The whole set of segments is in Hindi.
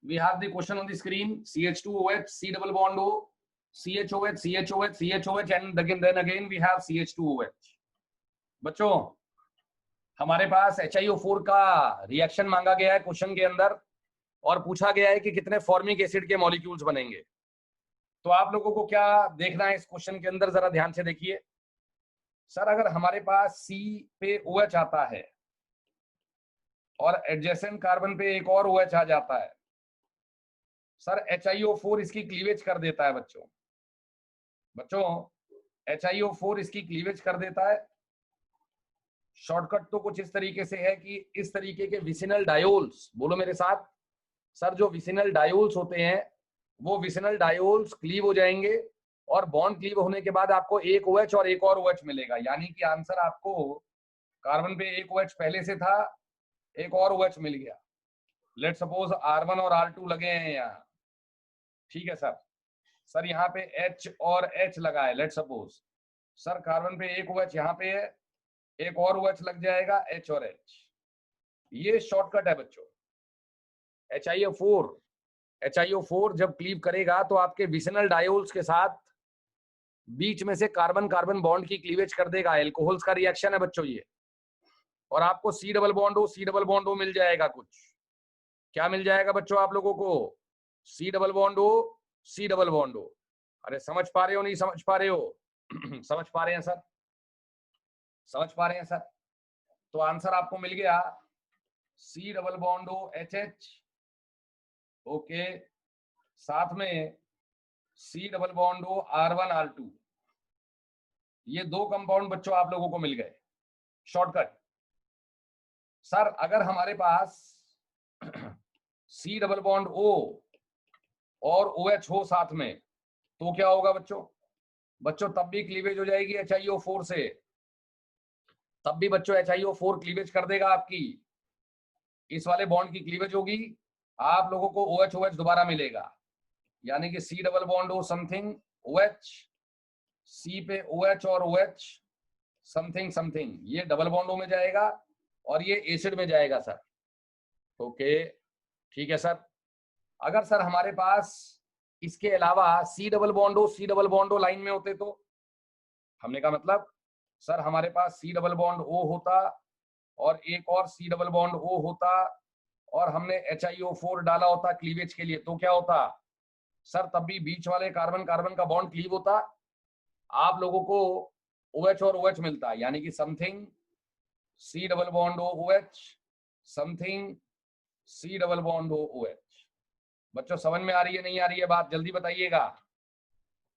We have the question on the screen. CH2OH, C double bond O, CHOH, CHOH, CHOH, and then again we have CH2OH. बच्चों, हमारे पास HiO4 का रिएक्शन मांगा गया है क्वेश्चन के अंदर और पूछा गया है कि कितने फॉर्मिक एसिड के मॉलिक्यूल्स बनेंगे। तो आप लोगों को क्या देखना है इस क्वेश्चन के अंदर, जरा ध्यान से देखिए। सर, अगर हमारे पास C पे OH आता है और एडजेसेंट कार्बन पे एक और OH आ जाता है, सर HiO4 इसकी क्लीवेज कर देता है। बच्चों HiO4 इसकी क्लीवेज कर देता है। शॉर्टकट तो कुछ इस तरीके से है कि इस तरीके के विसिनल डायोल्स, बोलो मेरे साथ सर, जो विसिनल डायोल्स होते हैं वो विसिनल डायोल्स क्लीव हो जाएंगे और बॉन्ड क्लीव होने के बाद आपको एक OH और एक और OH मिलेगा। यानी कि आंसर आपको कार्बन पे एक OH पहले से था, एक और OH मिल गया। लेट सपोज R1 और R2 लगे हैं यहाँ, ठीक है सर। सर यहाँ पे H और H लगा है, लेट सपोज सर कार्बन पे एक OH यहाँ पे है, एक और OH लग जाएगा, H और H। ये शॉर्टकट है बच्चों। HiO4 जब क्लीव करेगा तो आपके विसिनल डायोल्स के साथ बीच में से कार्बन कार्बन बॉन्ड की क्लीवेज कर देगा। एल्कोहल्स का रिएक्शन है बच्चों ये। और आपको C डबल बॉन्ड O मिल जाएगा। कुछ क्या मिल जाएगा बच्चों आप लोगों को? C double bond O। अरे समझ पा रहे हो, नहीं समझ पा रहे हो? समझ पा रहे हैं सर? समझ पा रहे हैं सर? तो आंसर आपको मिल गया C double bond O HH, okay, साथ में C double bond O R1 R2। ये दो कंपाउंड बच्चों आप लोगों को मिल गए। शॉर्टकट। सर अगर हमारे पास C डबल बॉन्ड O और OH हो साथ में तो क्या होगा बच्चों तब भी क्लीवेज हो जाएगी HiO4 से। तब भी बच्चों HiO4 क्लीवेज कर देगा आपकी। इस वाले बॉन्ड की क्लीवेज होगी, आप लोगों को OH दोबारा मिलेगा। यानी कि C double bond O something OH, C पे OH और OH समथिंग समथिंग, ये डबल बॉन्ड O में जाएगा और ये एसिड में जाएगा सर। ओके, ठीक है सर। अगर सर हमारे पास इसके अलावा C double bond O line में होते तो हमने कहा मतलब सर हमारे पास C डबल बॉन्ड O होता और एक और C डबल बॉन्ड O होता और हमने HiO4 डाला होता क्लीवेज के लिए, तो क्या होता सर? तब भी बीच वाले कार्बन कार्बन का बॉन्ड क्लीव होता, आप लोगों को OH और OH मिलता। यानी कि something C double bond O OH, something C double bond O OH। बच्चों समझ में आ रही है, नहीं आ रही है बात? जल्दी बताइएगा।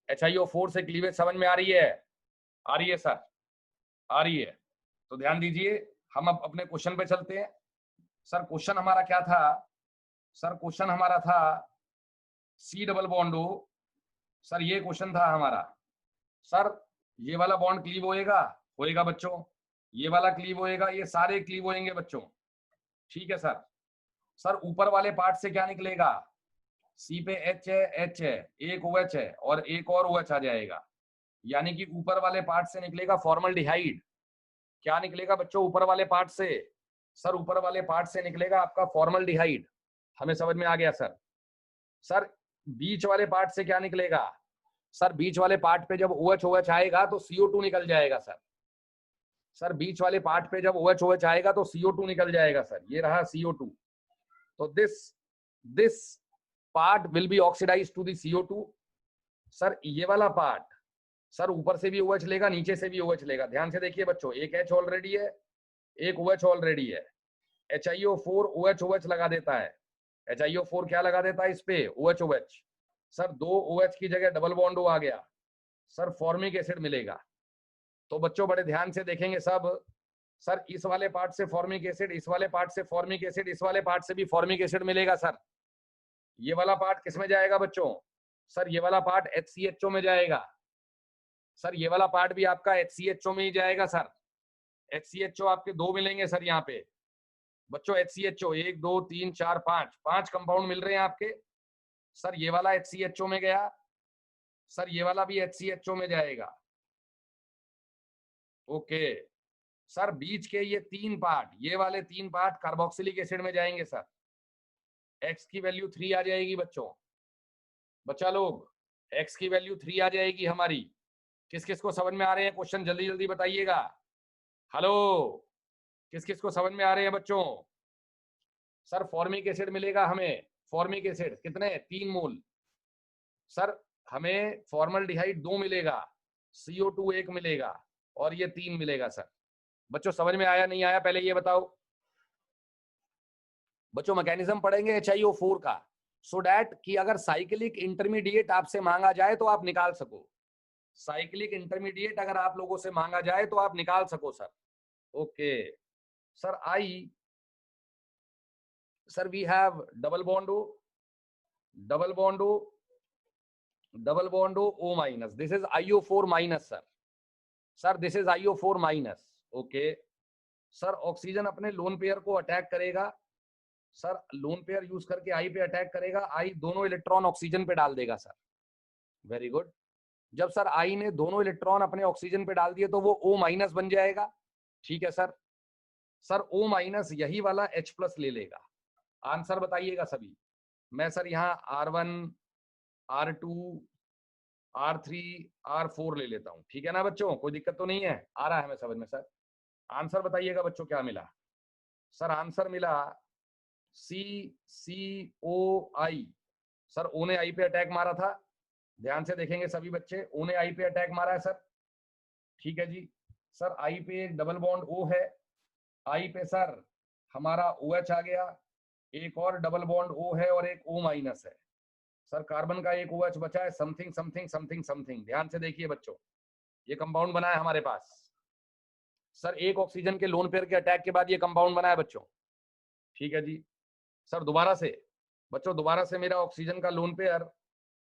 HiO4 से क्लीवेज समझ में आ रही है? आ रही है सर? आ रही है तो ध्यान दीजिए। हम अब अपने क्वेश्चन पे चलते हैं। सर क्वेश्चन हमारा क्या था? सर क्वेश्चन हमारा था C double bond O। Sir ये क्वेश्चन था हमारा। सर ये वाला बॉन्ड क्लीव होएगा बच्चों, ये वाला क्लीव होएगा, ये सारे क्लीव होएंगे बच्चों, ठीक है सर। सर ऊपर वाले पार्ट से क्या निकलेगा? C पे H है, एक OH है और एक और OH आ जाएगा। यानी कि ऊपर वाले पार्ट से निकलेगा फॉर्मल्डिहाइड। क्या निकलेगा बच्चों ऊपर वाले पार्ट से? सर ऊपर वाले पार्ट से निकलेगा आपका फॉर्मल्डिहाइड। हमें समझ में आ गया सर। सर बीच वाले पार्ट से क्या निकलेगा? सर बीच वाले पार्ट पे जब OH आएगा तो CO2 निकल जाएगा सर। सर बीच वाले पार्ट पे जब OH आएगा तो CO2 निकल जाएगा सर। ये रहा CO2। तो this part will be oxidise to the CO2। Sir ये वाला पार्ट सर ऊपर से भी OH लेगा, नीचे से भी OH लेगा। ध्यान से देखिए बच्चों, एक H ऑलरेडी है, एक OH ऑलरेडी है। HiO4 OH लगा देता है। HiO4 क्या लगा देता है इस पे? OH। सर दो OH की जगह डबल बॉन्ड O आ गया सर, फॉर्मिक एसिड मिलेगा। तो बच्चों बड़े ध्यान से देखेंगे सब। सर इस वाले पार्ट से फॉर्मिक एसिड, इस वाले पार्ट से फॉर्मिक एसिड, इस वाले पार्ट से भी फॉर्मिक एसिड मिलेगा सर। ये वाला पार्ट किस में जाएगा बच्चों? सर ये वाला पार्ट HCHO में जाएगा। सर ये वाला पार्ट भी आपका HCHO में ही जाएगा सर। HCHO आपके दो मिलेंगे सर यहाँ पे बच्चों। HCHO 1 2 3 4 5 कंपाउंड मिल रहे हैं आपके। सर ये वाला HCHO में गया, सर ये वाला भी HCHO में जाएगा। ओके सर, बीच के ये तीन पार्ट, ये वाले तीन पार्ट कार्बोक्सिलिक एसिड में जाएंगे सर। x की वैल्यू 3 आ जाएगी बच्चों। बच्चा लोग x की वैल्यू 3 आ जाएगी हमारी। किस किस को समझ में आ रहे हैं क्वेश्चन, जल्दी जल्दी बताइएगा। हेलो, किस किस को समझ में आ रहे हैं बच्चों? सर फॉर्मिक एसिड मिलेगा हमें, फॉर्मिक एसिड कितने, 3 मोल। सर हमें फॉर्मल्डिहाइड 2 मिलेगा, CO2 1 मिलेगा, और ये 3 मिलेगा। सर बच्चों समझ में आया नहीं आया पहले ये बताओ। बच्चों मैकेनिज्म पढ़ेंगे HiO4 का, सो डैट कि अगर साइक्लिक इंटरमीडिएट आपसे मांगा जाए तो आप निकाल सको। साइक्लिक इंटरमीडिएट अगर आप लोगों से मांगा जाए तो आप निकाल सको sir. Okay sir, sir we have double bond O, double bond O, double bond O minus, this is IO4 minus sir. Sir this is IO4 minus. Okay sir, oxygen अपने लोन पेयर को अटैक करेगा। सर लोन पेयर यूज करके I पे अटैक करेगा, I दोनों इलेक्ट्रॉन ऑक्सीजन पे डाल देगा सर। Very good. जब सर I ने दोनों इलेक्ट्रॉन अपने ऑक्सीजन पे डाल दिए तो वो O माइनस बन जाएगा। ठीक है सर। सर O माइनस यही वाला H+ ले लेगा। आंसर बताइएगा सभी। मैं सर यहाँ R1, R2, R3, R4 ले लेता हूँ, ठीक है ना बच्चों, कोई दिक्कत तो नहीं है, आ रहा है हमें समझ में। सर आंसर बताइएगा बच्चों क्या मिला। सर आंसर मिला CCOI। सर O ने I पे अटैक मारा था, ध्यान से देखेंगे सभी बच्चे, O ने I पे अटैक मारा है सर। ठीक है जी। सर I पे एक डबल बॉन्ड O है, I पे सर हमारा OH आ गया, एक और डबल बॉन्ड O है और एक O माइनस है। सर कार्बन का एक OH बचा है, समथिंग समथिंग समथिंग समथिंग। ध्यान से देखिए बच्चों, ये कंपाउंड बना है हमारे पास। सर एक ऑक्सीजन के लोन पेयर के अटैक के बाद ये कंपाउंड बना है बच्चों। ठीक है जी। सर दोबारा से बच्चों, दोबारा से मेरा ऑक्सीजन का लोन पेयर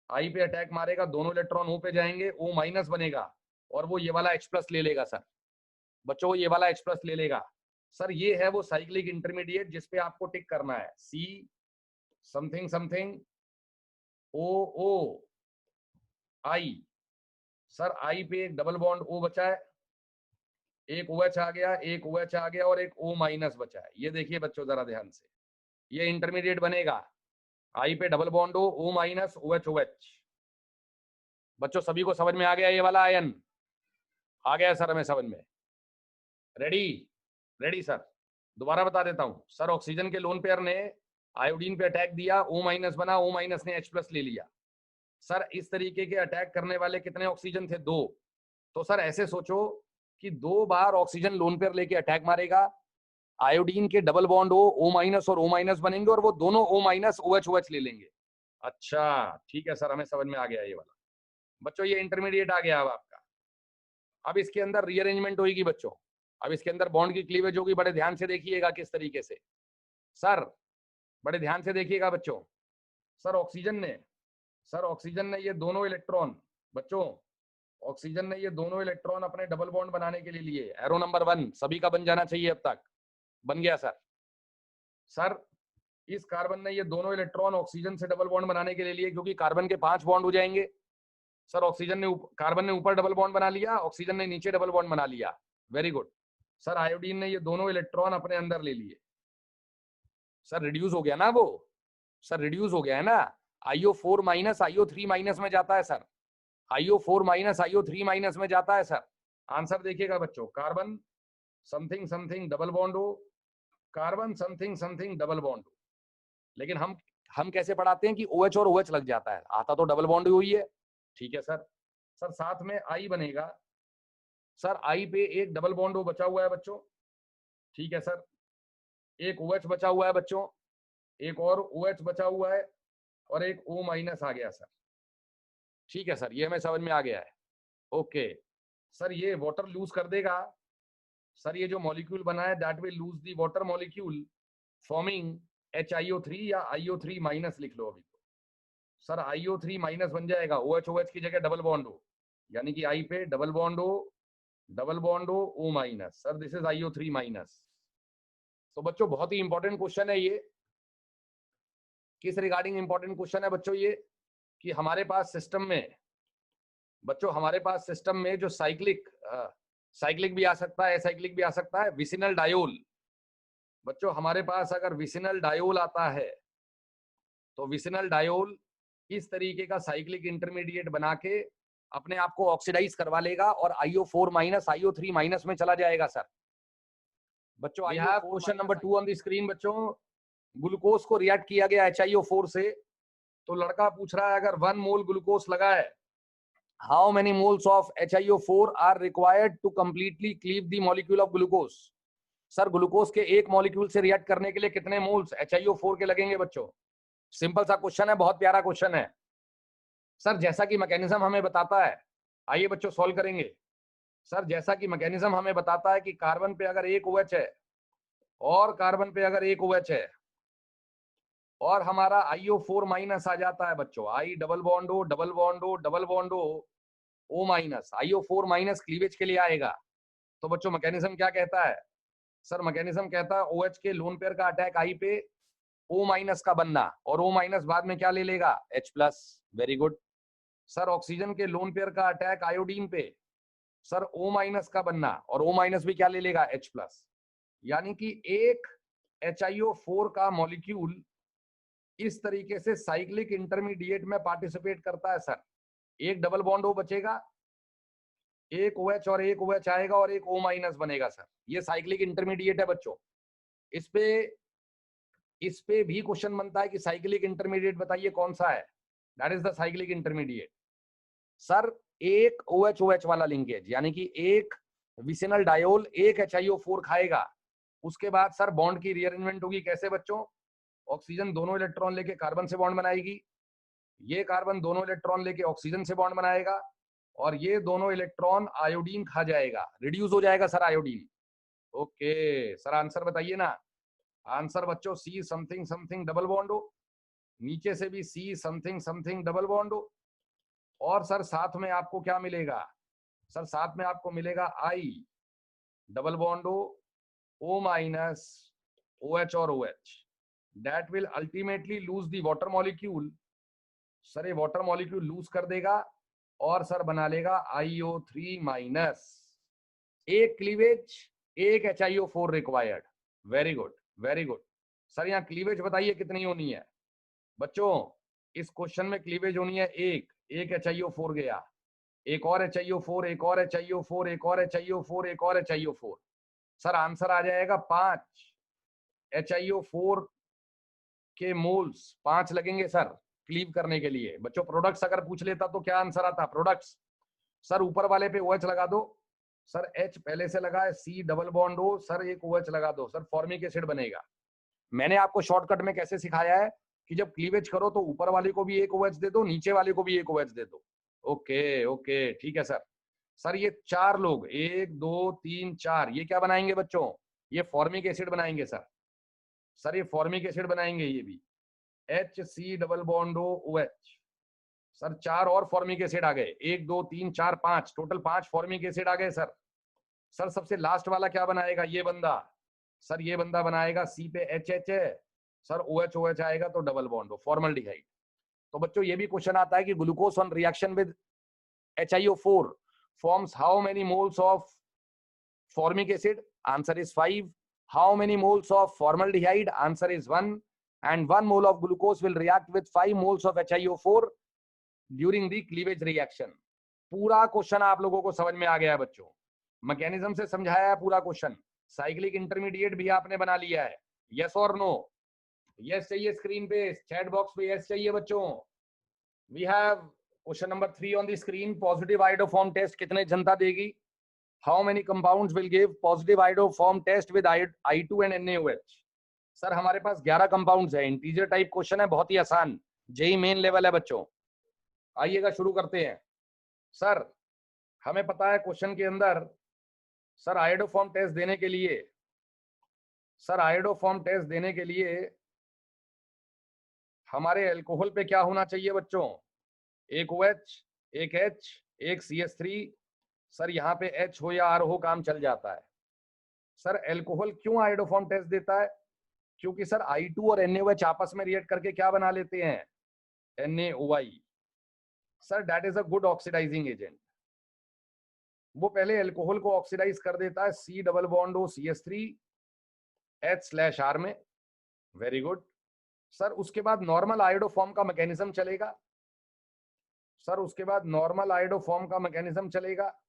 I पे अटैक मारेगा, दोनों इलेक्ट्रॉन O पे जाएंगे, O माइनस बनेगा और वो ये वाला H+ ले लेगा सर। बच्चों ये वाला H+ ले लेगा। सर ये है वो साइक्लिक इंटरमीडिएट जिसपे आपको टिक करना है, C something something OO I। Sir I पे एक डबल बॉन्ड O बचा है, एक OH आ गया, एक OH आ गया और एक O माइनस बचा है। ये देखिए बच्चों जरा ध्यान से, ये इंटरमीडिएट बनेगा, I पे double bond O minus OH। बच्चों सभी को समझ में आ गया ये वाला आयन? आ गया सर हमें समझ में? रेडी? Ready sir. दोबारा बता देता हूं सर, ऑक्सीजन के लोन पेयर ने आयोडीन पे अटैक दिया, O माइनस बना, O माइनस ने H+ ले लिया। सर इस तरीके के अटैक करने वाले कितने ऑक्सीजन थे? 2। तो सर ऐसे सोचो कि 2 बार ऑक्सीजन लोन पेयर लेके अटैक मारेगा, आयोडीन के डबल बॉन्ड O माइनस और O माइनस बनेंगे और वो दोनों O माइनस OH ले लेंगे। अच्छा ठीक है सर, हमें समझ में आ गया ये वाला। बच्चों ये इंटरमीडिएट आ गया अब आपका। अब इसके अंदर रीअरेंजमेंट होगी बच्चों, अब इसके अंदर बॉन्ड की क्लीवेज होगी। बड़े ध्यान से देखिएगा किस तरीके से। सर बड़े ध्यान से देखिएगा बच्चों। सर ऑक्सीजन ने ये दोनों इलेक्ट्रॉन, बच्चों ऑक्सीजन ने ये दोनों इलेक्ट्रॉन अपने डबल बॉन्ड बनाने के लिए लिए। एरो नंबर 1 सभी का बन जाना चाहिए, अब तक बन गया सर। सर इस कार्बन ने ये दोनों इलेक्ट्रॉन ऑक्सीजन से डबल बॉन्ड बनाने के लिए लिए, क्योंकि कार्बन के 5 बॉन्ड हो जाएंगे। सर कार्बन ने ऊपर डबल बॉन्ड बना लिया, ऑक्सीजन ने नीचे डबल बॉन्ड बना लिया। Very good. सर आयोडीन ने ये दोनों इलेक्ट्रॉन अपने अंदर ले लिए। सर रिड्यूस हो गया ना वो, सर रिड्यूस हो गया है ना। IO4 माइनस IO3 माइनस में जाता है sir, IO4 minus IO3 minus में जाता है सर। आंसर देखिएगा बच्चों, carbon something something double bond हो, carbon something something double bond हो। लेकिन हम कैसे पढ़ाते हैं कि OH और OH लग जाता है, आता तो डबल बॉन्ड हुई है। ठीक है सर। सर साथ में I बनेगा। सर I पे एक डबल बॉन्ड हो बचा हुआ है बच्चों। ठीक है सर। एक OH बचा हुआ है बच्चों, एक और OH बचा हुआ है और एक O माइनस आ गया सर। ठीक है सर, ये हमें समझ में आ गया है। ओके सर, ये वाटर लूज कर देगा। सर ये जो मॉलिक्यूल बना है that will lose the water molecule forming HiO3 या IO3 माइनस लिख लो अभी तो। सर IO3 माइनस बन जाएगा, OH की जगह डबल बॉन्ड हो, यानी कि I पे डबल बॉन्ड हो O minus. Sir this is IO3 minus. तो बच्चों बहुत ही इंपॉर्टेंट क्वेश्चन है ये। किस रिगार्डिंग इंपॉर्टेंट क्वेश्चन है बच्चों ये, कि हमारे पास सिस्टम में, बच्चों हमारे पास सिस्टम में जो साइक्लिक भी आ सकता है, एसाइक्लिक भी आ सकता है, विसिनल डायोल। बच्चों हमारे पास अगर विसिनल डायोल आता है तो विसिनल डायोल इस तरीके का साइक्लिक इंटरमीडिएट बना के अपने आप को ऑक्सीडाइज करवा लेगा और IO4 माइनस IO3 माइनस में चला जाएगा सर। बच्चों I have question number 2 on the screen. बच्चों ग्लूकोज को रिएक्ट किया गया HiO4 से, तो लड़का पूछ रहा है अगर 1 मोल ग्लूकोज लगा है, how many moles of HiO4 are required to completely cleave the molecule of glucose. Sir glucose के एक मॉलिक्यूल से रिएक्ट करने के लिए कितने मोल्स HiO4 के लगेंगे बच्चों? सिंपल सा क्वेश्चन है, बहुत प्यारा क्वेश्चन है सर। जैसा कि मैकेनिज्म हमें बताता है, आइए बच्चों सॉल्व करेंगे। सर जैसा कि मैकेनिज्म हमें बताता है कि कार्बन पे अगर एक OH है और कार्बन पे अगर एक OH है और हमारा IO4 माइनस आ जाता है बच्चों, I double bond O double bond O double bond O minus, IO4 minus cleavage के लिए आएगा। तो बच्चों मैकेनिज्म क्या कहता है? सर मैकेनिज्म कहता है OH के लोन पेयर का अटैक I पे, O माइनस का बनना, और O माइनस बाद में क्या ले लेगा? H plus. Very good. Sir oxygen के लोन पेयर का अटैक आयोडीन पे, सर O माइनस का बनना, और O माइनस भी क्या ले लेगा? H plus. यानी कि एक HiO4 का मॉलिक्यूल इस तरीके से साइक्लिक इंटरमीडिएट में पार्टिसिपेट करता है सर। एक डबल बॉन्ड O बचेगा, एक OH और एक OH आएगा और एक O माइनस बनेगा सर। ये साइक्लिक इंटरमीडिएट है बच्चों। इस पे भी क्वेश्चन बनता है कि साइक्लिक इंटरमीडिएट बताइए कौन सा है? That is the cyclic intermediate. Sir एक OH OH वाला लिंकेज, यानी कि एक विसिनल डायोल एक HiO4 खाएगा, उसके बाद सर बॉन्ड की रीअरेंजमेंट होगी। कैसे बच्चों? ऑक्सीजन दोनों इलेक्ट्रॉन लेके कार्बन से बॉन्ड बनाएगी, ये कार्बन दोनों इलेक्ट्रॉन लेके ऑक्सीजन से बॉन्ड बनाएगा, और ये दोनों इलेक्ट्रॉन आयोडीन खा जाएगा, रिड्यूस हो जाएगा sir iodine. Okay sir answer बताइए ना। आंसर बच्चों C something something double bond हो, नीचे से भी C something something double bond हो, और सर साथ में आपको क्या मिलेगा? सर साथ में आपको मिलेगा I double bond O minus OH और OH, that will ultimately lose the water molecule। Sir ये वाटर मॉलिक्यूल लूज कर देगा और सर बना लेगा IO3 माइनस। एक क्लीवेज, एक HiO4 required. Very good very good. Sir यहाँ क्लीवेज बताइए कितनी होनी है? बच्चों इस क्वेश्चन में क्लीवेज होनी है एक HiO4 गया, एक और HiO4, एक और HiO4, एक और HiO4, एक और HiO4। सर आंसर आ जाएगा 5 HiO4 के मोल्स 5 लगेंगे सर क्लीव करने के लिए। बच्चों प्रोडक्ट्स अगर पूछ लेता तो क्या आंसर आता? प्रोडक्ट्स। सर ऊपर वाले पे OH लगा दो, सर H पहले से लगा है, C double bond O, sir एक OH लगा दो, सर फॉर्मिक एसिड बनेगा। मैंने आपको शॉर्टकट में कैसे सिखाया है कि जब क्लीवेज करो तो ऊपर वाले को भी एक OH दे दो, नीचे वाले को भी एक OH दे दो। ओके ओके ठीक है सर। सर ये 4 लोग 1 2 3 4 ये क्या बनाएंगे बच्चों? ये फॉर्मिक एसिड बनाएंगे सर। सर ये फॉर्मिक एसिड बनाएंगे, ये भी HC double bond OH। Sir 4 और फॉर्मिक एसिड आ गए, 1 2 3 4 5, टोटल 5 फॉर्मिक एसिड आ गए सर। सर सबसे लास्ट वाला क्या बनाएगा? ये बंदा। सर ये बंदा बनाएगा C पे HH है, सर OH OH आएगा तो डबल बॉन्ड हो, फॉर्मल्डिहाइड। तो बच्चों ये भी क्वेश्चन आता है कि glucose on reaction with HiO4 forms how many moles of formic acid? Answer is 5. How many moles of formaldehyde? Answer is 1. And 1 mole of glucose will react with 5 moles of HiO4 during the cleavage reaction. पूरा क्वेश्चन आप लोगों को समझ में आ गया है बच्चों, मैकेनिज्म से समझाया है पूरा क्वेश्चन। साइक्लिक इंटरमीडिएट भी आपने बना लिया है। यस और नो? यस चाहिए स्क्रीन पे, चैट बॉक्स पे यस चाहिए बच्चों। We have question number 3 on the screen. Positive iodoform test कितने जनता देगी? How many compounds will give positive iodoform test with I2 and NaOH? Sir हमारे पास 11 कंपाउंड्स है, इंटीजर टाइप क्वेश्चन है, बहुत ही आसान, जेई मेन लेवल है बच्चों। आइएगा शुरू करते हैं। सर हमें पता है क्वेश्चन के अंदर सर आयोडोफॉर्म टेस्ट देने के लिए, सर आयोडोफॉर्म टेस्ट देने के लिए हमारे अल्कोहल पे क्या होना चाहिए बच्चों? एक OH, एक H, एक CH3। सर यहाँ पे H हो या R हो काम चल जाता है। सर अल्कोहल क्यों आयोडोफॉर्म टेस्ट देता है? क्योंकि सर I2 और NaOH आपस में रिएक्ट करके क्या बना लेते हैं? NaOI। Sir that is a good oxidising agent. वो पहले अल्कोहल को ऑक्सीडाइज कर देता है C double bond O CH3 H/R में। Very good. सर उसके बाद नॉर्मल आयोडोफॉर्म का मैकेनिज्म चलेगा। सर उसके बाद नॉर्मल आयोडोफॉर्म का मैकेनिज्म चलेगा।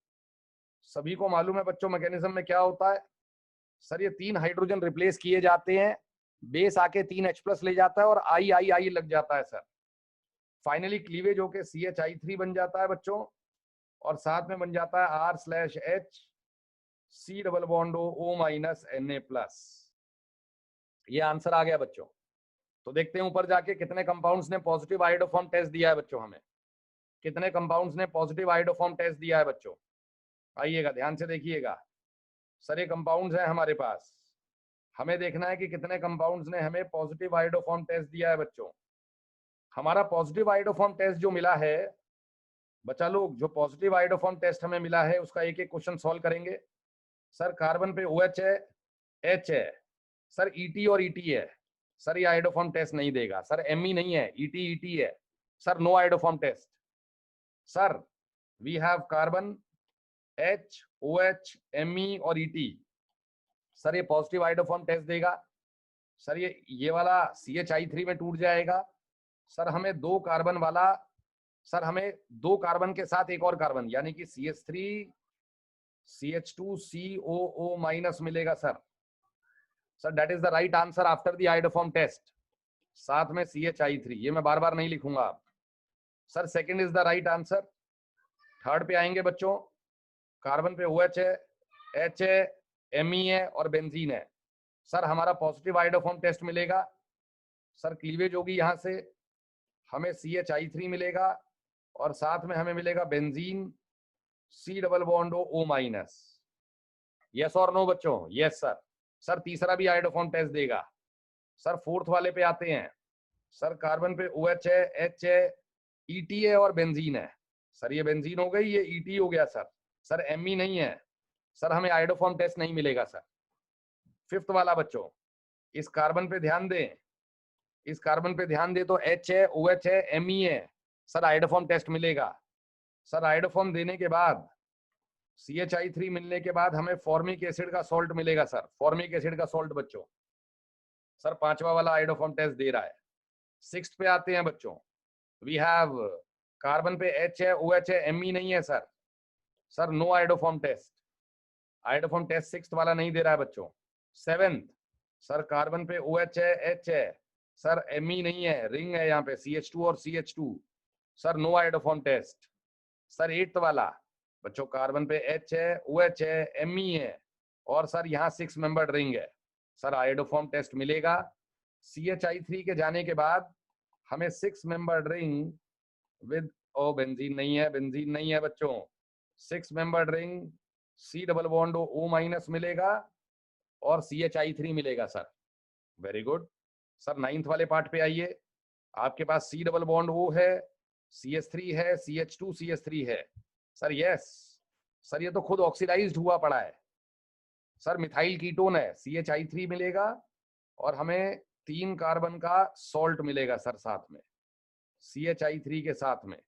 सभी को मालूम है बच्चों मैकेनिज्म में क्या होता है। सर ये 3 हाइड्रोजन रिप्लेस किए जाते हैं, बेस आके 3H+ ले जाता है और आई आई आई लग जाता है सर। फाइनली क्लीवेज होके CH3 बन जाता है बच्चों, और साथ में बन जाता है R/H C double bond O- Na+। ये आंसर आ गया बच्चों। तो देखते हैं ऊपर जाके कितने कंपाउंड्स ने पॉजिटिव आयोडोफॉर्म टेस्ट दिया है बच्चों। हमें कितने कंपाउंड्स ने पॉजिटिव आयोडोफॉर्म टेस्ट दिया है बच्चों। आइएगा ध्यान से देखिएगा। सर ये कंपाउंड्स हैं हमारे पास, हमें देखना है कि कितने कंपाउंड्स ने हमें पॉजिटिव आयोडोफॉर्म टेस्ट दिया है बच्चों। हमारा पॉजिटिव आयोडोफॉर्म टेस्ट जो मिला है बच्चा लोग, जो पॉजिटिव आयोडोफॉर्म टेस्ट हमें मिला है उसका एक एक क्वेश्चन सॉल्व करेंगे। सर कार्बन पे OH है, H है, सर ET और ET है। सर ये आयोडोफॉर्म टेस्ट नहीं देगा। सर Me नहीं है, ET है। Sir no iodoform test. Sir we have carbon H, OH, Me और ET। सर ये पॉजिटिव आयोडोफॉर्म टेस्ट देगा। सर ये वाला CH3 में टूट जाएगा। सर हमें 2 कार्बन वाला, सर हमें 2 कार्बन के साथ एक और कार्बन यानी कि CH3 CH2 COO- मिलेगा sir. Sir that is the right answer after the iodoform test. साथ में CH3, ये मैं बार बार नहीं लिखूंगा। Sir second is the right answer. Third पे आएंगे बच्चों। कार्बन पे OH है, H है, Me है और बेंजीन है। सर हमारा पॉजिटिव आयोडोफॉर्म टेस्ट मिलेगा। सर क्लीवेज होगी यहाँ से, हमें CH3 मिलेगा और साथ में हमें मिलेगा benzene C double bond O-। Yes और नो बच्चों? Yes sir. सर तीसरा भी आयोडोफॉर्म टेस्ट देगा। सर फोर्थ वाले पे आते हैं। सर कार्बन पे OH है, H है, ET है और बेंजीन है। सर ये बेंजीन हो गई, ये ET हो गया सर। सर Me नहीं है। सर हमें आयोडोफॉर्म टेस्ट नहीं मिलेगा सर। फिफ्थ वाला बच्चों, इस कार्बन पे ध्यान दें, इस कार्बन पे ध्यान दे तो H है, OH है, Me है। सर आयोडोफॉर्म टेस्ट मिलेगा। सर आयोडोफॉर्म देने के बाद, CH3 मिलने के बाद हमें फॉर्मिक एसिड का सॉल्ट मिलेगा सर। फॉर्मिक एसिड का सॉल्ट बच्चों। सर पांचवा वाला आयोडोफॉर्म टेस्ट दे रहा है। सिक्स्थ पे आते हैं बच्चों। वी हैव कार्बन पे H है, OH है, Me नहीं है sir. Sir no iodoform test. Iodoform test sixth वाला नहीं दे रहा है बच्चों। सेवेंथ, सर कार्बन पे OH है, H है, सर Me नहीं है, रिंग है यहाँ पे CH2 और CH2। Sir no iodoform test. Sir eighth वाला बच्चों, कार्बन पे H है, OH है, Me है और सर यहाँ 6 मेंबर्ड रिंग है। सर आयोडोफॉर्म टेस्ट मिलेगा। CH3 के जाने के बाद हमें 6 मेंबर्ड रिंग विद बेंजीन नहीं है, बेंजीन नहीं है बच्चों। 6 membered ring C double bond O- मिलेगा और CH3 मिलेगा sir. Very good. Sir ninth वाले पार्ट पे आइए। आपके पास C डबल बॉन्ड O है, CH3 है, CH2 CH3 है। Sir yes. सर ये तो खुद ऑक्सीडाइज्ड हुआ पड़ा है। सर मिथाइल कीटोन है, CH3 मिलेगा और हमें 3 कार्बन का सॉल्ट मिलेगा सर साथ में, CH3 के साथ में।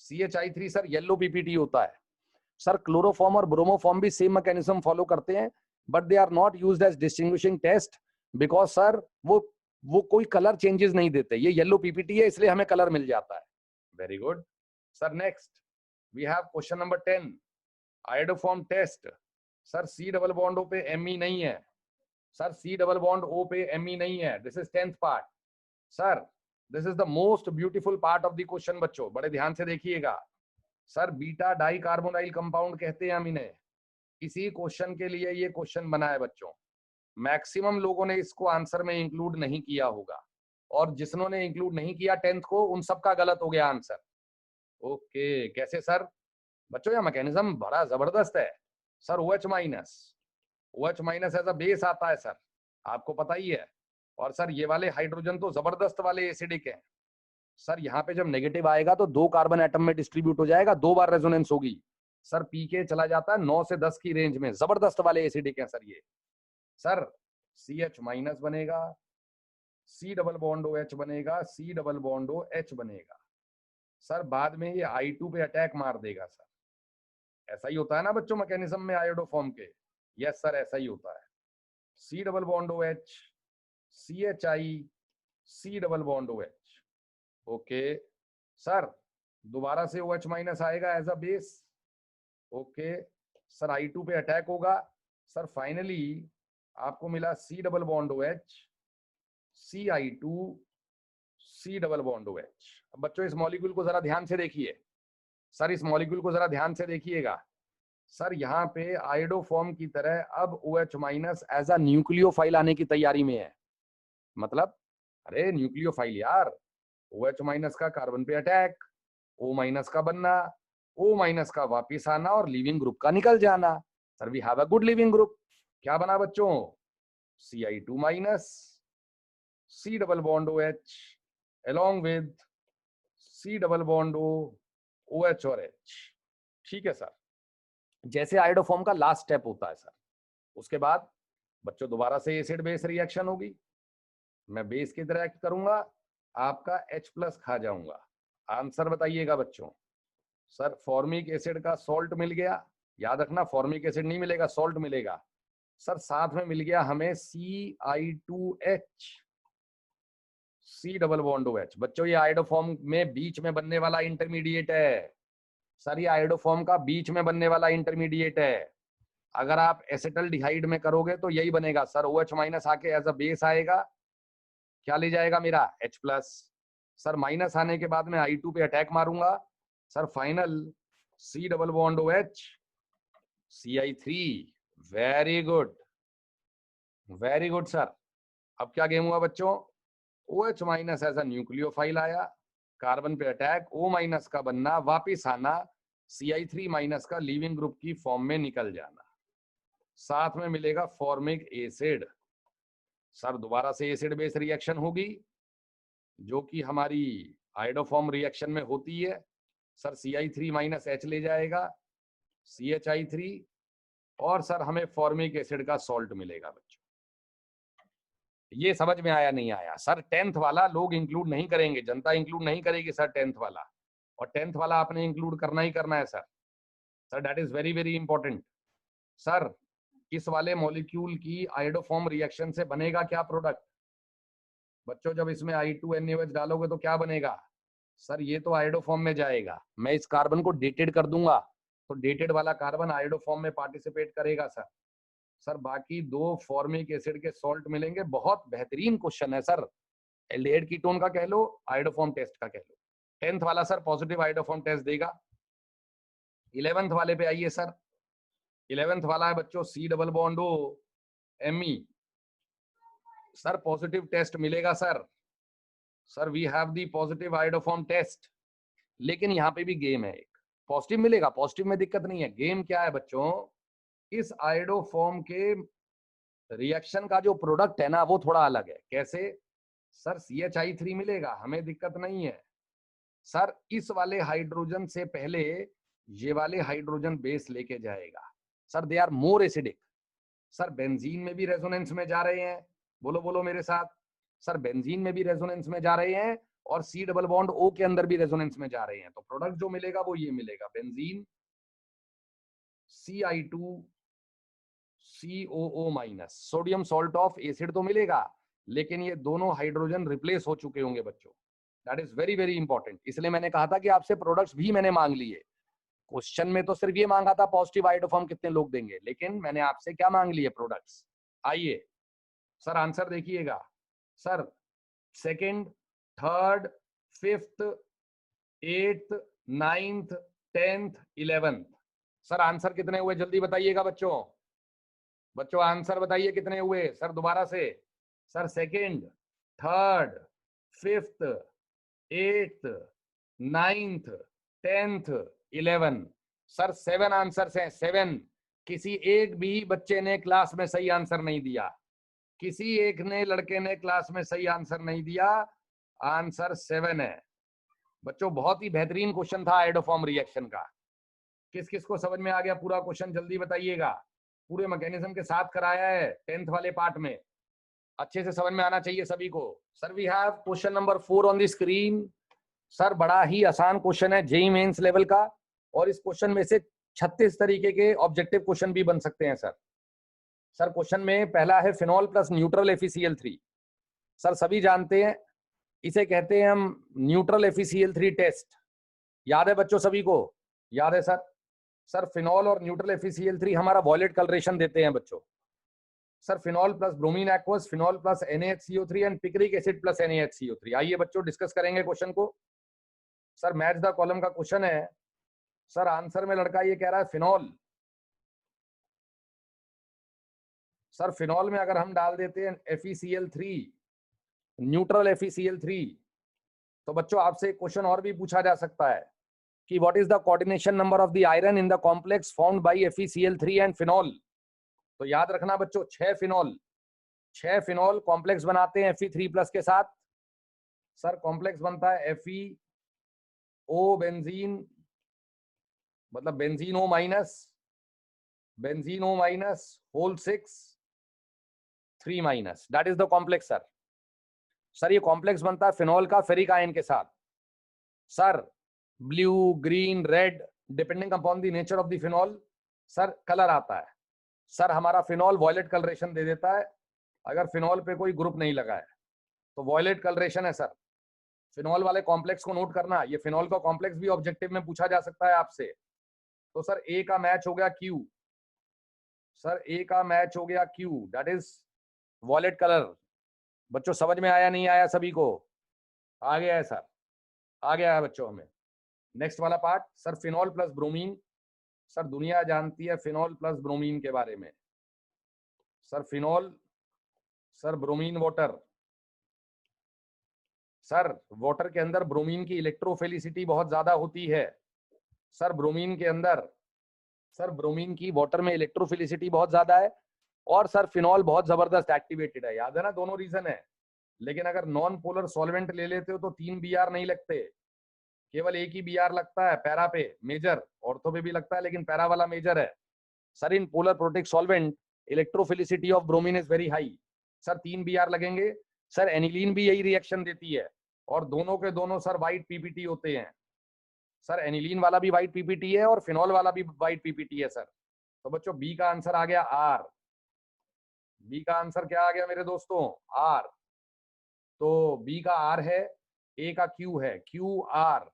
CH3 सर येलो PPT होता है। सर क्लोरोफॉर्म और ब्रोमोफॉर्म भी सेम मैकेनिज्म फॉलो करते हैं, but they are not used as distinguishing test because sir वो कोई कलर चेंजेस नहीं देते। ये येलो PPT है इसलिए हमें कलर मिल जाता है। Very good sir. Next we have question number 10, iodoform test. Sir C double bond O पे Me नहीं है। Sir C double bond O पे Me नहीं है। This is 10th part. Sir this is the most beautiful part of the question बच्चों, बड़े ध्यान से देखिएगा। Sir beta dicarbonyl compound कहते हैं हम इन्हें। इसी क्वेश्चन के लिए ये क्वेश्चन बना है बच्चों। मैक्सिमम लोगों ने इसको आंसर में इंक्लूड नहीं किया होगा और जिन्होंने इंक्लूड नहीं किया 10th को, उन सबका गलत हो गया आंसर। ओके कैसे सर? बच्चों यह मैकेनिज्म बड़ा जबरदस्त है। Sir OH- as a base आता है सर, आपको पता ही है। और सर ये वाले हाइड्रोजन तो जबरदस्त वाले एसिडिक हैं। सर यहाँ पे जब नेगेटिव आएगा तो 2 कार्बन एटम में डिस्ट्रीब्यूट हो जाएगा, 2 बार रेजोनेंस होगी। सर पीके चला जाता है 9 से 10 की रेंज में। जबरदस्त वाले एसिडिक हैं सर ये। सर CH- बनेगा, C डबल बॉन्ड OH बनेगा, C डबल बॉन्ड OH बनेगा। सर बाद में ये I2 पे अटैक मार देगा सर। ऐसा ही होता है ना बच्चों मैकेनिज्म में आयोडोफॉर्म के? यस सर ऐसा ही होता है। C double bond OH, CHI, C double bond OH। Okay sir, दोबारा से OH माइनस आएगा as a base. Okay sir, I2 पे अटैक होगा। सर फाइनली आपको मिला C double bond OH, CI2, C double bond OH। अब बच्चों इस मॉलिक्यूल को जरा ध्यान से देखिए। सर इस मॉलिक्यूल को जरा ध्यान से देखिएगा। सर यहाँ पे आयोडोफॉर्म की तरह अब OH minus as a nucleophile आने की तैयारी में है। मतलब अरे न्यूक्लियोफाइल यार, OH माइनस का कार्बन पे अटैक, O माइनस का बनना, O माइनस का वापिस आना और लिविंग ग्रुप का निकल जाना। Sir we have a good leaving group. क्या बना बच्चों? CI2 माइनस, C double bond OH along with C double bond O, OH और H। ठीक है सर, जैसे आयोडोफॉर्म का लास्ट स्टेप होता है सर। उसके बाद बच्चों दोबारा से एसिड बेस रिएक्शन होगी। मैं बेस की तरह एक्ट करूंगा, आपका H+ खा जाऊंगा। आंसर बताइएगा बच्चों। सर फॉर्मिक एसिड का सॉल्ट मिल गया, याद रखना फॉर्मिक एसिड नहीं मिलेगा, सॉल्ट मिलेगा। सर साथ में मिल गया हमें CI2H, C double bond OH। बच्चों ये आयोडोफॉर्म में बीच में बनने वाला इंटरमीडिएट है। सर ये आयोडोफॉर्म का बीच में बनने वाला इंटरमीडिएट है। अगर आप एसिटल्डिहाइड में करोगे तो यही बनेगा सर, OH माइनस आके एज अ बेस आएगा, क्या ले जाएगा मेरा H+। सर माइनस आने के बाद में I2 पे अटैक मारूंगा। Sir final C double bond OH, CI3। Very good, very good sir. अब क्या गेम हुआ बच्चों? OH minus as a nucleophile आया, कार्बन पे अटैक, O माइनस का बनना, वापिस आना, CI3 माइनस का लिविंग ग्रुप की फॉर्म में निकल जाना, साथ में मिलेगा फॉर्मिक एसिड। सर दोबारा से एसिड बेस रिएक्शन होगी जो कि हमारी आयोडोफॉर्म रिएक्शन में होती है। सर CI3 माइनस H ले जाएगा, CHI3, और सर हमें फॉर्मिक एसिड का सॉल्ट मिलेगा बच्चों। ये समझ में आया नहीं आया? सर 10th वाला लोग इंक्लूड नहीं करेंगे, जनता इंक्लूड नहीं करेगी सर 10th वाला, और 10th वाला आपने इंक्लूड करना ही करना है sir. Sir that is very very important. Sir इस वाले मॉलिक्यूल की आयोडोफॉर्म रिएक्शन से बनेगा क्या प्रोडक्ट? बच्चों जब इसमें I2NaOH डालोगे तो क्या बनेगा? सर ये तो आयोडोफॉर्म में जाएगा, मैं इस कार्बन को डेटेड कर दूंगा तो डेटेड वाला कार्बन आयोडोफॉर्म में पार्टिसिपेट करेगा सर। सर बाकी दो फॉर्मिक एसिड के सॉल्ट मिलेंगे। बहुत बेहतरीन क्वेश्चन है सर, एल्डिहाइड कीटोन का कह लो, आयोडोफॉर्म टेस्ट का कह लो। 10th वाला सर पॉजिटिव आयोडोफॉर्म टेस्ट देगा। 11th वाले पे आइए सर। 11th वाला है बच्चों C double bond O Me। Sir positive test मिलेगा sir. Sir we have the positive iodoform test, लेकिन यहाँ पे भी गेम है एक। पॉजिटिव मिलेगा, पॉजिटिव में दिक्कत नहीं है। गेम क्या है बच्चों? इस आयोडोफॉर्म के रिएक्शन का जो प्रोडक्ट है ना वो थोड़ा अलग है। कैसे? सर CHI3 मिलेगा, हमें दिक्कत नहीं है। सर इस वाले हाइड्रोजन से पहले ये वाले हाइड्रोजन बेस लेके जाएगा। Sir they are more acidic. Sir benzene में भी रेजोनेंस में जा रहे हैं, बोलो बोलो मेरे साथ। सर बेंजीन में भी रेजोनेंस में जा रहे हैं और C डबल बॉन्ड O के अंदर भी रेजोनेंस में जा रहे हैं, तो प्रोडक्ट जो मिलेगा वो ये मिलेगा, benzene CI2 COO minus, sodium salt of acid तो मिलेगा, लेकिन ये दोनों हाइड्रोजन रिप्लेस हो चुके होंगे बच्चों। That is very very important. इसलिए मैंने कहा था कि आपसे प्रोडक्ट्स भी मैंने मांग लिए। क्वेश्चन में तो सिर्फ ये मांगा था पॉजिटिव आयोडोफॉर्म कितने लोग देंगे, लेकिन मैंने आपसे क्या मांग लिए? प्रोडक्ट्स। आइए सर आंसर देखिएगा। Sir second, third, fifth, 8th, 9th, 10th, 11th, sir answer कितने हुए जल्दी बताइएगा बच्चों। बच्चों आंसर बताइए कितने हुए सर दोबारा से। Sir second, third, fifth, 8th, 9th, 10th, 11th, sir 7 answer हैं, 7। किसी एक भी बच्चे ने क्लास में सही आंसर नहीं दिया, किसी एक ने लड़के ने क्लास में सही आंसर नहीं दिया। आंसर 7 है बच्चों। बहुत ही बेहतरीन क्वेश्चन था आयोडोफॉर्म रिएक्शन का। किस किस को समझ में आ गया पूरा क्वेश्चन जल्दी बताइएगा। पूरे मैकेनिज्म के साथ कराया है 10th वाले पार्ट में, अच्छे से समझ में आना चाहिए सभी को। Sir we have question number 4 on the screen. Sir बड़ा ही आसान क्वेश्चन है जेईई मेंस लेवल का, और इस क्वेश्चन में से 36 तरीके के ऑब्जेक्टिव क्वेश्चन भी बन सकते हैं सर। सर क्वेश्चन में पहला है phenol plus neutral FeCl3। Sir सभी जानते हैं इसे कहते हैं हम न्यूट्रल FeCl3 टेस्ट। याद है बच्चों सभी को? याद है सर? सर फिनॉल और न्यूट्रल FeCl3 हमारा वॉयलेट कलरेशन देते हैं बच्चों। Sir phenol plus bromine aqueous, phenol plus NaHCO3 and picric acid plus NaHCO3। आइए बच्चों डिस्कस करेंगे क्वेश्चन को। सर मैच द कॉलम का क्वेश्चन है। सर आंसर में लड़का ये कह रहा है फिनॉल। सर फिनॉल में अगर हम डाल देते हैं FeCl3, न्यूट्रल FeCl3, तो बच्चों आपसे एक क्वेश्चन और भी पूछा जा सकता है कि what is the coordination number of the iron in the complex found by FeCl3 and phenol. तो याद रखना बच्चों, 6 फिनॉल कॉम्प्लेक्स बनाते हैं Fe3+ के साथ। सर कॉम्प्लेक्स बनता है FeO बेंजीन, मतलब benzene O minus whole 6 3-, that is the complex sir. Sir ये कॉम्प्लेक्स बनता है फिनॉल का फेरिक आयन के साथ। Sir blue, green, red, depending upon the nature of the phenol sir colour आता है। सर हमारा फिनॉल वॉयलेट कलरेशन दे देता है अगर फिनॉल पे कोई ग्रुप नहीं लगा है, तो वॉयलेट कलरेशन है सर। फिनॉल वाले कॉम्प्लेक्स को नोट करना, ये फिनॉल का कॉम्प्लेक्स भी ऑब्जेक्टिव में पूछा जा सकता है आपसे। तो सर ए का मैच हो गया Q, सर ए का मैच हो गया Q, that is violet colour. बच्चों समझ में आया नहीं आया सभी को? आ गया है सर? आ गया है बच्चों हमें। नेक्स्ट वाला part, sir phenol plus bromine. Sir दुनिया जानती है फिनॉल प्लस ब्रोमीन के बारे में। Sir phenol, sir bromine water. Sir water के अंदर ब्रोमीन की इलेक्ट्रोफिलिसिटी बहुत ज्यादा होती है। सर ब्रोमीन के अंदर, सर ब्रोमीन की वाटर में इलेक्ट्रोफिलिसिटी बहुत ज्यादा है। और सर फिनॉल बहुत जबरदस्त एक्टिवेटेड है। याद है ना, दोनों रीजन है। लेकिन अगर नॉन पोलर सॉल्वेंट ले लेते हो तो 3 Br नहीं लगते, केवल एक ही Br लगता है पैरा पे, मेजर। ऑर्थो पे भी लगता है लेकिन पैरा वाला मेजर है। Sir in polar protic solvent electrophilicity of bromine is very high. Sir 3 Br लगेंगे। सर एनिलीन भी यही रिएक्शन देती है और दोनों के दोनों सर वाइट पीपीटी होते हैं। सर एनिलीन वाला भी वाइट पीपीटी है और फिनॉल वाला भी वाइट पीपीटी है सर। तो बच्चों बी का आंसर आ गया R। बी का आंसर क्या आ गया मेरे दोस्तों? R। तो बी का R है, ए का Q है, QR।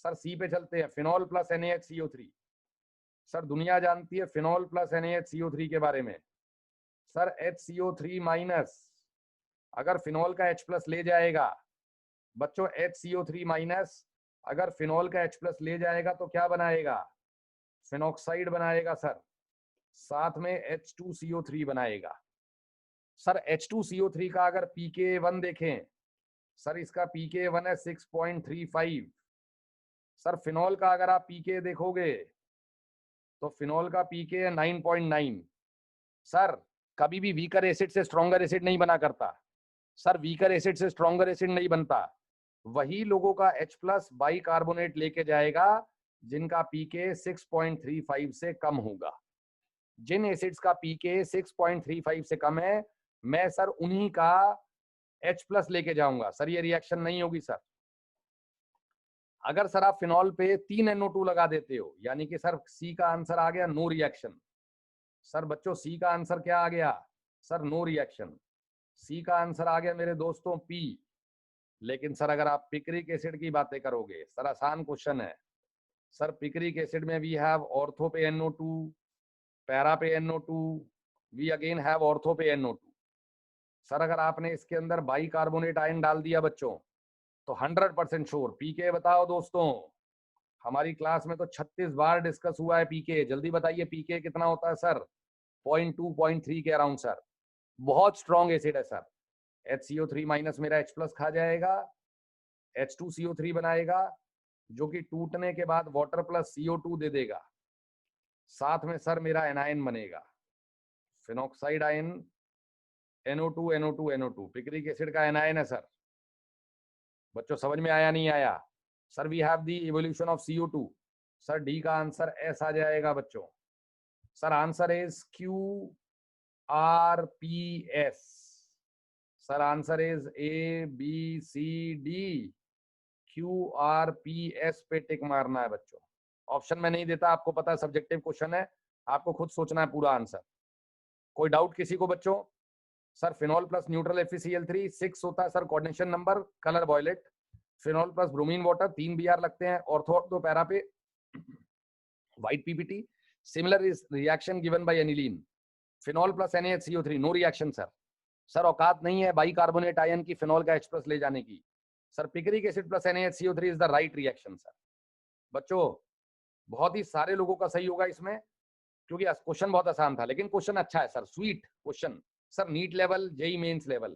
सर सी पे चलते हैं, फिनॉल प्लस NaHCO3। सर दुनिया जानती है फिनॉल प्लस NaHCO3 के बारे में। सर HCO3- अगर फिनॉल का H+ ले जाएगा बच्चों, HCO3- अगर फिनॉल का H+ ले जाएगा तो क्या बनाएगा? फिनॉक्साइड बनाएगा सर, साथ में H2CO3 बनाएगा। सर H2CO3 का अगर pK1 देखें, सर इसका pK1 है 6.35। सर फिनॉल का अगर आप pK देखोगे तो फिनॉल का pK है 9.9। सर कभी भी वीकर एसिड से स्ट्रॉन्गर एसिड नहीं बना करता। सर वीकर एसिड से स्ट्रॉन्गर एसिड नहीं बनता। वही लोगों का H+ बाई कार्बोनेट लेके जाएगा जिनका pK 6.35 से कम होगा। जिन एसिड्स का pK 6.35 से कम है, मैं सर उन्हीं का H+ लेके जाऊंगा। सर ये रिएक्शन नहीं होगी सर। अगर सर आप फिनॉल पे 3 NO2 लगा देते हो, यानी कि सर सी का आंसर आ गया नो रिएक्शन। सर बच्चों सी का आंसर क्या आ गया? Sir no reaction. सी का आंसर आ गया मेरे दोस्तों P। लेकिन सर अगर आप पिक्रिक एसिड की बातें करोगे, सर आसान क्वेश्चन है। सर पिक्रिक एसिड में वी हैव ऑर्थो पे NO2, पैरा पे NO2, we again have ortho पे NO2। सर अगर आपने इसके अंदर बाई कार्बोनेट आयन डाल दिया बच्चों, तो 100% श्योर पीके बताओ दोस्तों। हमारी क्लास में तो 36 बार डिस्कस हुआ है पीके। जल्दी बताइए पीके कितना होता है सर? 0.2 0.3 के अराउंड सर। बहुत स्ट्रॉन्ग एसिड है सर। HCO3- मेरा H+ खा जाएगा, H2CO3 बनाएगा जो कि टूटने के बाद वाटर प्लस CO2 दे देगा। साथ में सर मेरा एनायन बनेगा, phenoxide ion, NO2 NO2 NO2। Picric acid का एनायन है सर। बच्चों समझ में आया नहीं आया? Sir we have the evolution of CO2। Sir D का आंसर एस आ जाएगा बच्चों। Sir answer is QRPS। Sir answer is ABCD। QRPS पे टिक मारना है बच्चों। ऑप्शन में नहीं देता, आपको पता है सब्जेक्टिव क्वेश्चन है, आपको खुद सोचना है पूरा आंसर। कोई डाउट किसी को बच्चों? Sir phenol plus neutral FeCl3 6 होता है sir coordination number, colour violet. Phenol plus bromine water 3 Br लगते हैं ऑर्थो पैरा पे, white PPT। Similar is reaction given by aniline. Phenol plus NaHCO3 no reaction sir. Sir औकात नहीं है बाइकार्बोनेट आयन की फिनॉल का H+ ले जाने की। Sir picric acid plus NaHCO3 is the right reaction sir. बच्चों बहुत ही सारे लोगों का सही होगा इसमें, क्योंकि क्वेश्चन बहुत आसान था, लेकिन क्वेश्चन अच्छा है sir, sweet question sir, NEET level, JEE Mains level.